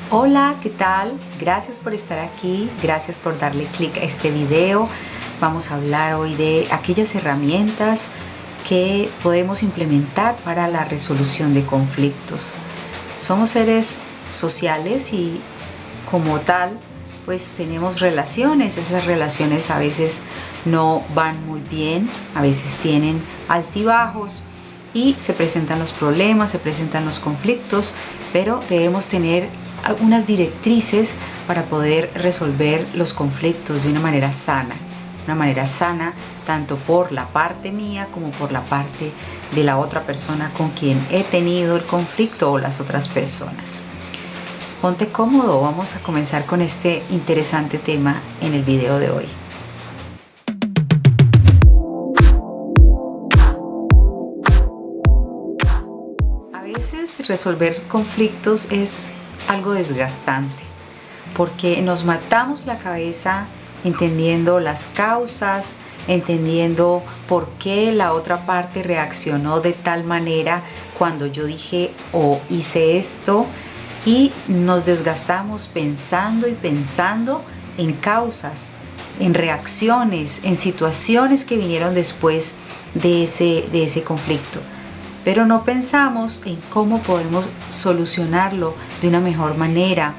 Hola, ¿qué tal? Gracias por estar aquí, gracias por darle clic a este video. Vamos a hablar hoy de aquellas herramientas que podemos implementar para la resolución de conflictos. Somos seres sociales y como tal, pues tenemos relaciones. Esas relaciones a veces no van muy bien, a veces tienen altibajos y se presentan los problemas, se presentan los conflictos, pero debemos tener algunas directrices para poder resolver los conflictos de una manera sana tanto por la parte mía como por la parte de la otra persona con quien he tenido el conflicto o las otras personas. Ponte cómodo, vamos a comenzar con este interesante tema en el video de hoy. A veces resolver conflictos es algo desgastante porque nos matamos la cabeza entendiendo las causas, entendiendo por qué la otra parte reaccionó de tal manera cuando yo dije o hice esto, y nos desgastamos pensando y pensando en causas, en reacciones, en situaciones que vinieron después de ese conflicto. Pero no pensamos en cómo podemos solucionarlo de una mejor manera.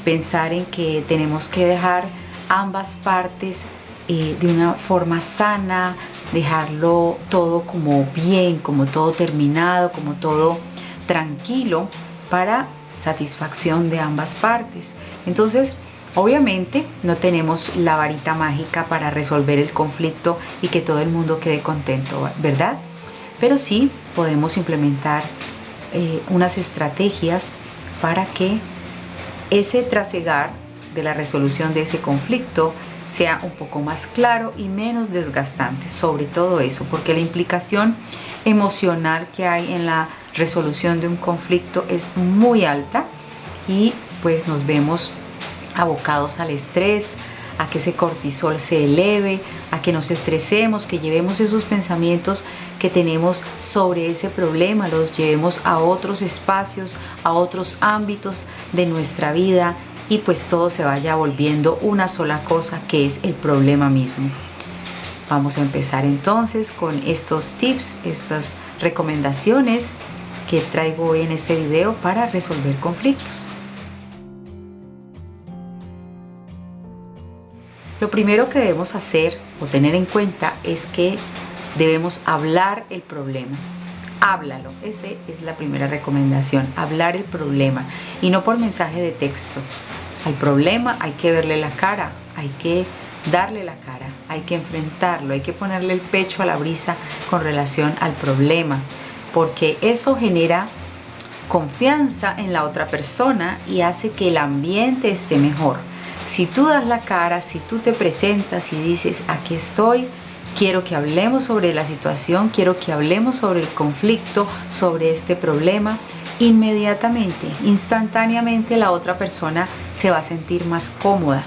Pensar en que tenemos que dejar ambas partes de una forma sana, dejarlo todo como bien, como todo terminado, como todo tranquilo para satisfacción de ambas partes. Entonces, obviamente no tenemos la varita mágica para resolver el conflicto y que todo el mundo quede contento, ¿verdad? Pero sí podemos implementar unas estrategias para que ese trasegar de la resolución de ese conflicto sea un poco más claro y menos desgastante, sobre todo eso, porque la implicación emocional que hay en la resolución de un conflicto es muy alta y pues nos vemos abocados al estrés, a que ese cortisol se eleve, a que nos estresemos, que llevemos esos pensamientos que tenemos sobre ese problema, los llevemos a otros espacios, a otros ámbitos de nuestra vida y pues todo se vaya volviendo una sola cosa, que es el problema mismo. Vamos a empezar entonces con estos tips, estas recomendaciones que traigo hoy en este video para resolver conflictos. Lo primero que debemos hacer o tener en cuenta es que debemos hablar el problema. Háblalo, esa es la primera recomendación, hablar el problema y no por mensaje de texto. Al problema hay que verle la cara, hay que darle la cara, hay que enfrentarlo, hay que ponerle el pecho a la brisa con relación al problema, porque eso genera confianza en la otra persona y hace que el ambiente esté mejor. Si tú das la cara, si tú te presentas y dices, aquí estoy, quiero que hablemos sobre la situación, quiero que hablemos sobre el conflicto, sobre este problema, inmediatamente, instantáneamente la otra persona se va a sentir más cómoda,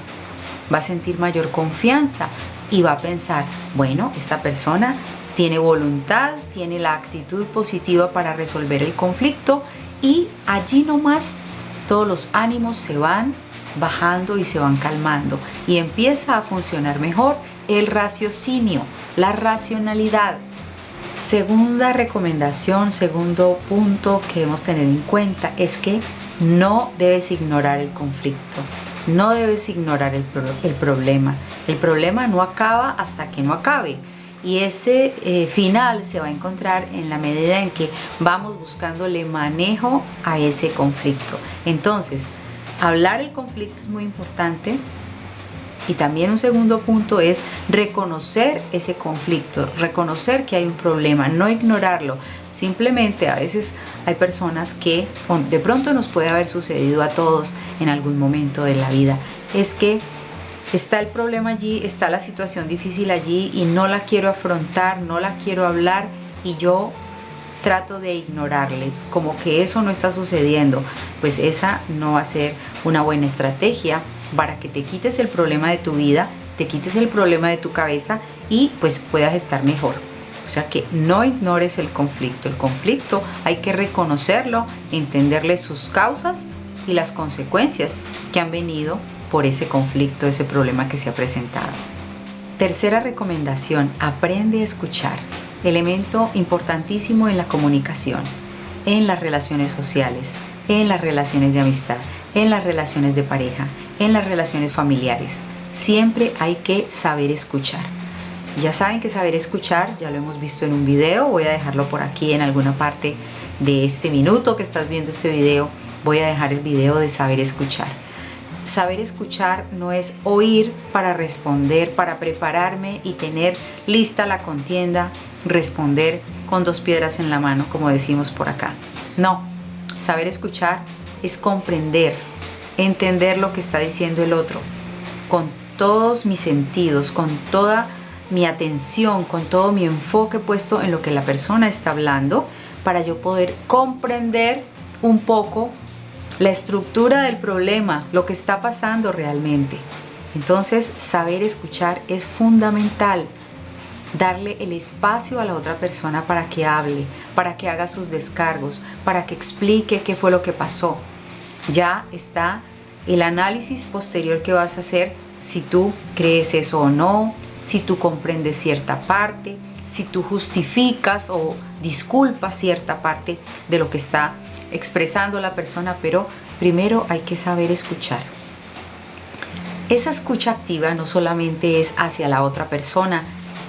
va a sentir mayor confianza y va a pensar, bueno, esta persona tiene voluntad, tiene la actitud positiva para resolver el conflicto, y allí nomás todos los ánimos se van bajando y se van calmando y empieza a funcionar mejor el raciocinio, la racionalidad. Segunda recomendación, segundo punto que debemos tener en cuenta es que no debes ignorar el conflicto, no debes ignorar el problema. El problema no acaba hasta que no acabe. Y ese final se va a encontrar en la medida en que vamos buscándole manejo a ese conflicto. Entonces, hablar el conflicto es muy importante. Y también un segundo punto es reconocer ese conflicto, reconocer que hay un problema, no ignorarlo. Simplemente a veces hay personas que de pronto nos puede haber sucedido a todos en algún momento de la vida. Es que está el problema allí, está la situación difícil allí y no la quiero afrontar, no la quiero hablar y yo trato de ignorarle, como que eso no está sucediendo. Pues esa no va a ser una buena estrategia para que te quites el problema de tu vida, te quites el problema de tu cabeza y pues puedas estar mejor. O sea que no ignores el conflicto. El conflicto hay que reconocerlo, entenderle sus causas y las consecuencias que han venido por ese conflicto, ese problema que se ha presentado. Tercera recomendación, aprende a escuchar. Elemento importantísimo en la comunicación, en las relaciones sociales, en las relaciones de amistad, en las relaciones de pareja, en las relaciones familiares. Siempre hay que saber escuchar. Ya saben que saber escuchar, ya lo hemos visto en un video, voy a dejarlo por aquí en alguna parte de este minuto que estás viendo este video, voy a dejar el video de saber escuchar. Saber escuchar no es oír para responder, para prepararme y tener lista la contienda, responder con 2 piedras en la mano, como decimos por acá. No, saber escuchar es comprender, entender lo que está diciendo el otro, con todos mis sentidos, con toda mi atención, con todo mi enfoque puesto en lo que la persona está hablando, para yo poder comprender un poco la estructura del problema, lo que está pasando realmente. Entonces, saber escuchar es fundamental. Darle el espacio a la otra persona para que hable, para que haga sus descargos, para que explique qué fue lo que pasó. Ya está el análisis posterior que vas a hacer, si tú crees eso o no, si tú comprendes cierta parte, si tú justificas o disculpas cierta parte de lo que está expresando la persona, pero primero hay que saber escuchar. Esa escucha activa no solamente es hacia la otra persona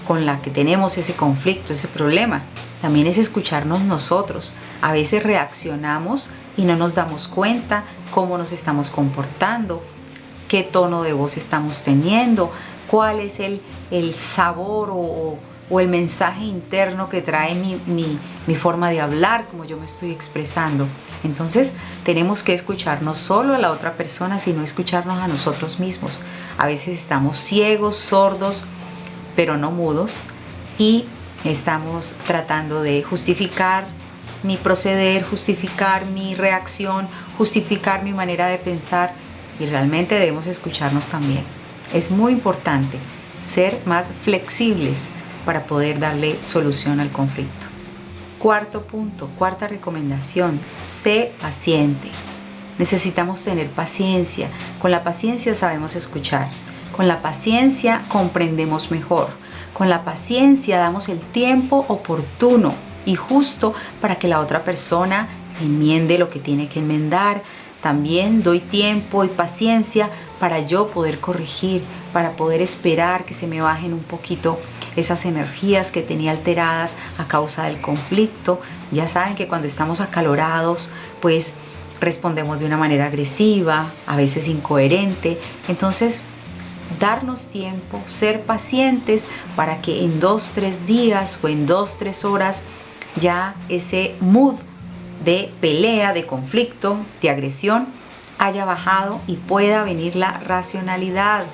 con la que tenemos ese conflicto, ese problema, también es escucharnos nosotros. A veces reaccionamos y no nos damos cuenta cómo nos estamos comportando, qué tono de voz estamos teniendo, cuál es el sabor o el mensaje interno que trae mi forma de hablar, como yo me estoy expresando. Entonces tenemos que escuchar no solo a la otra persona, sino escucharnos a nosotros mismos. A veces estamos ciegos, sordos, pero no mudos, y estamos tratando de justificar mi proceder, justificar mi reacción, justificar mi manera de pensar, y realmente debemos escucharnos también. Es muy importante ser más flexibles para poder darle solución al conflicto. Cuarto punto, cuarta recomendación, sé paciente. Necesitamos tener paciencia. Con la paciencia sabemos escuchar. Con la paciencia comprendemos mejor. Con la paciencia damos el tiempo oportuno y justo para que la otra persona enmiende lo que tiene que enmendar. También doy tiempo y paciencia para yo poder corregir, para poder esperar que se me bajen un poquito esas energías que tenía alteradas a causa del conflicto. Ya saben que cuando estamos acalorados, pues respondemos de una manera agresiva, a veces incoherente. Entonces, darnos tiempo, ser pacientes para que en 2-3 días o en 2-3 horas ya ese mood de pelea, de conflicto, de agresión haya bajado y pueda venir la racionalidad,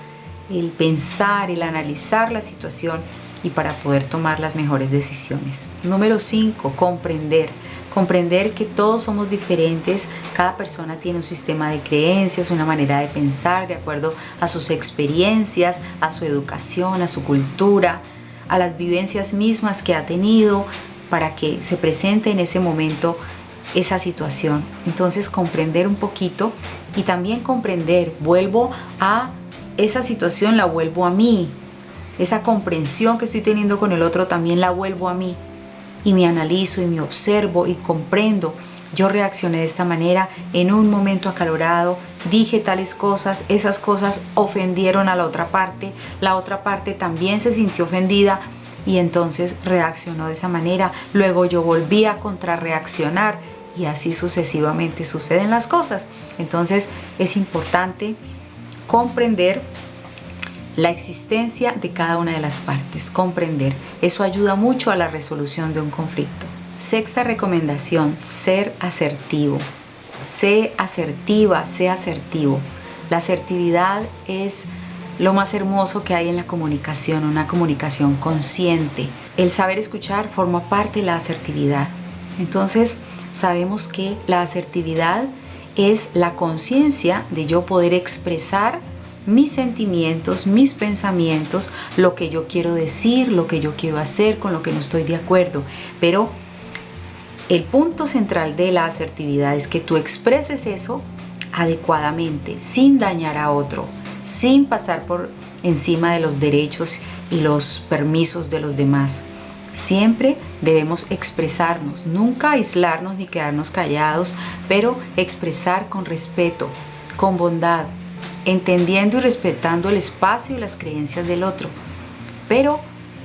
el pensar, el analizar la situación y para poder tomar las mejores decisiones. Número 5, comprender. Comprender que todos somos diferentes, cada persona tiene un sistema de creencias, una manera de pensar de acuerdo a sus experiencias, a su educación, a su cultura, a las vivencias mismas que ha tenido para que se presente en ese momento esa situación. Entonces comprender un poquito y también comprender, vuelvo a esa situación, la vuelvo a mí. Esa comprensión que estoy teniendo con el otro también la vuelvo a mí. Y me analizo y me observo y comprendo. Yo reaccioné de esta manera en un momento acalorado, dije tales cosas, esas cosas ofendieron a la otra parte también se sintió ofendida y entonces reaccionó de esa manera. Luego yo volví a contrarreaccionar y así sucesivamente suceden las cosas. Entonces es importante comprender la existencia de cada una de las partes, comprender. Eso ayuda mucho a la resolución de un conflicto. Sexta recomendación, ser asertivo. Sé asertiva, sé asertivo. La asertividad es lo más hermoso que hay en la comunicación, una comunicación consciente. El saber escuchar forma parte de la asertividad. Entonces, sabemos que la asertividad es la conciencia de yo poder expresar mis sentimientos, mis pensamientos, lo que yo quiero decir, lo que yo quiero hacer, con lo que no estoy de acuerdo. Pero el punto central de la asertividad es que tú expreses eso adecuadamente, sin dañar a otro, sin pasar por encima de los derechos y los permisos de los demás. Siempre debemos expresarnos, nunca aislarnos ni quedarnos callados, pero expresar con respeto, con bondad, entendiendo y respetando el espacio y las creencias del otro. Pero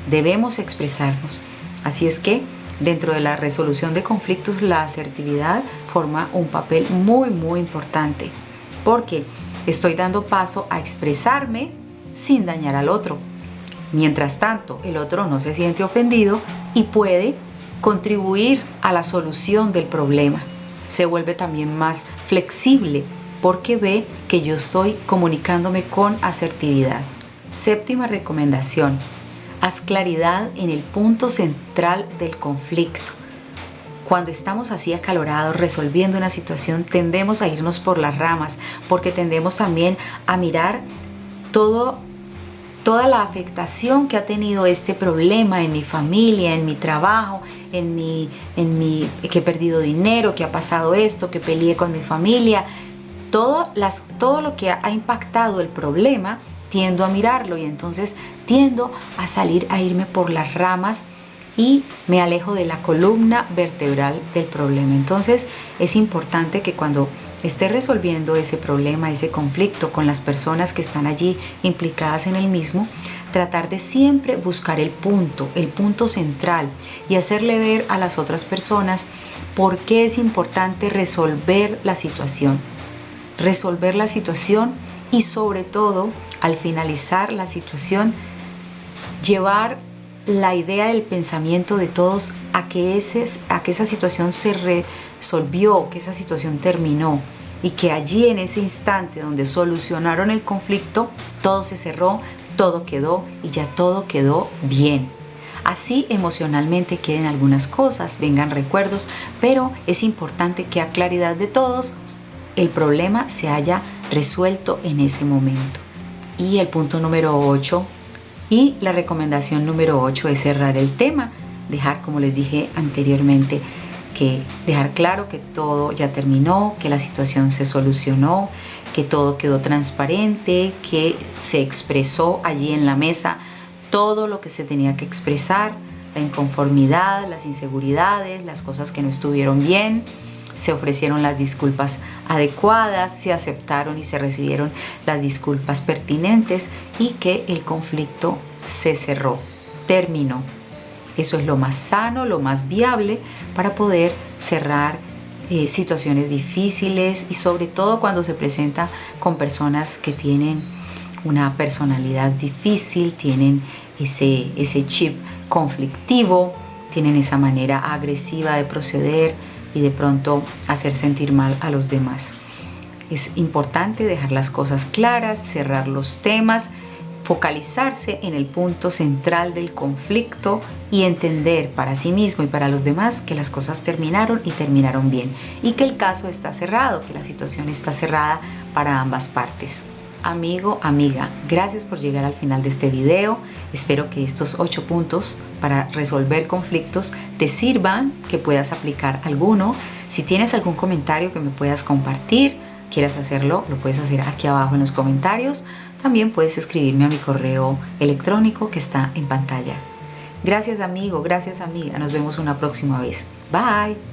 debemos expresarnos. Así es que dentro de la resolución de conflictos, la asertividad forma un papel muy, muy importante, porque estoy dando paso a expresarme sin dañar al otro. Mientras tanto, el otro no se siente ofendido y puede contribuir a la solución del problema. Se vuelve también más flexible porque ve que yo estoy comunicándome con asertividad. Séptima recomendación: haz claridad en el punto central del conflicto. Cuando estamos así acalorados resolviendo una situación, tendemos a irnos por las ramas, porque tendemos también a mirar toda la afectación que ha tenido este problema en mi familia, en mi trabajo, que he perdido dinero, que ha pasado esto, que peleé con mi familia. Todo lo que ha impactado el problema, tiendo a mirarlo y entonces tiendo a irme por las ramas y me alejo de la columna vertebral del problema. Entonces es importante que cuando esté resolviendo ese problema, ese conflicto con las personas que están allí implicadas en el mismo, tratar de siempre buscar el punto central y hacerle ver a las otras personas por qué es importante resolver la situación y sobre todo al finalizar la situación llevar la idea del pensamiento de todos a que esa situación se resolvió, que esa situación terminó y que allí en ese instante donde solucionaron el conflicto, todo se cerró, todo quedó y ya todo quedó bien. Así emocionalmente queden algunas cosas, vengan recuerdos, pero es importante que a claridad de todos el problema se haya resuelto en ese momento. Y el punto número 8 y la recomendación número 8 es cerrar el tema, dejar, como les dije anteriormente, que dejar claro que todo ya terminó, que la situación se solucionó, que todo quedó transparente, que se expresó allí en la mesa todo lo que se tenía que expresar, la inconformidad, las inseguridades, las cosas que no estuvieron bien. Se ofrecieron las disculpas adecuadas, se aceptaron y se recibieron las disculpas pertinentes y que el conflicto se cerró, terminó. Eso es lo más sano, lo más viable para poder cerrar situaciones difíciles y sobre todo cuando se presenta con personas que tienen una personalidad difícil, tienen ese chip conflictivo, tienen esa manera agresiva de proceder y de pronto hacer sentir mal a los demás. Es importante dejar las cosas claras, cerrar los temas, focalizarse en el punto central del conflicto y entender para sí mismo y para los demás que las cosas terminaron y terminaron bien y que el caso está cerrado, que la situación está cerrada para ambas partes. Amigo, amiga, gracias por llegar al final de este video. Espero que estos 8 puntos para resolver conflictos te sirvan, que puedas aplicar alguno. Si tienes algún comentario que me puedas compartir, quieras hacerlo, lo puedes hacer aquí abajo en los comentarios. También puedes escribirme a mi correo electrónico que está en pantalla. Gracias amigo, gracias amiga. Nos vemos una próxima vez. Bye.